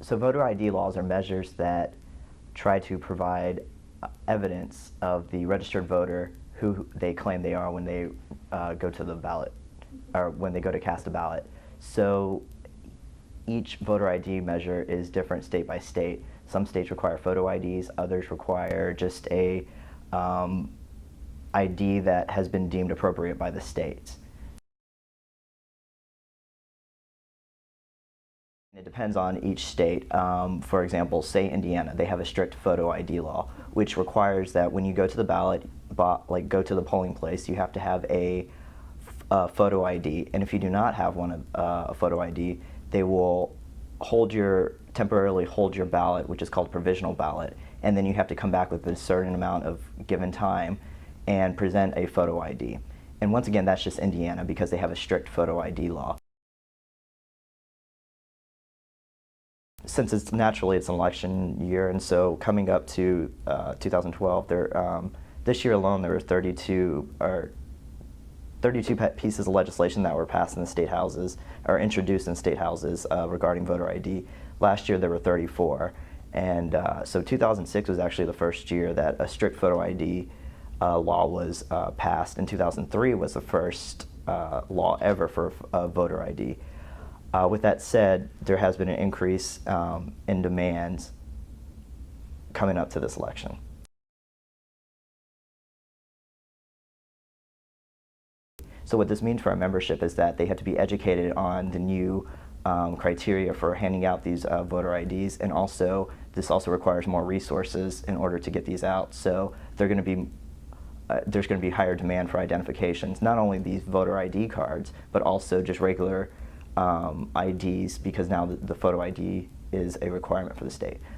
So voter ID laws are measures that try to provide evidence of the registered voter who they claim they are when they go to the ballot, or when they go to cast a ballot. So each voter ID measure is different state by state. Some states require photo IDs, others require just a ID that has been deemed appropriate by the states. It depends on each state. For example, say Indiana, they have a strict photo ID law, which requires that when you go to the ballot, like go to the polling place, you have to have a photo ID. And if you do not have a photo ID, they will temporarily hold your ballot, which is called provisional ballot, and then you have to come back with a certain amount of given time and present a photo ID. And once again, that's just Indiana because they have a strict photo ID law. Since it's an election year, and so coming up to 2012, this year alone there were 32 pieces of legislation that were passed in the state houses, or introduced in state houses regarding voter ID. Last year there were 34, and so 2006 was actually the first year that a strict photo ID law was passed, and 2003 was the first law ever for voter ID. With that said, there has been an increase in demands coming up to this election. So what this means for our membership is that they have to be educated on the new criteria for handing out these voter IDs, and also this also requires more resources in order to get these out. So there's going to be higher demand for identifications, not only these voter ID cards, but also just regular IDs, because now the photo ID is a requirement for the state.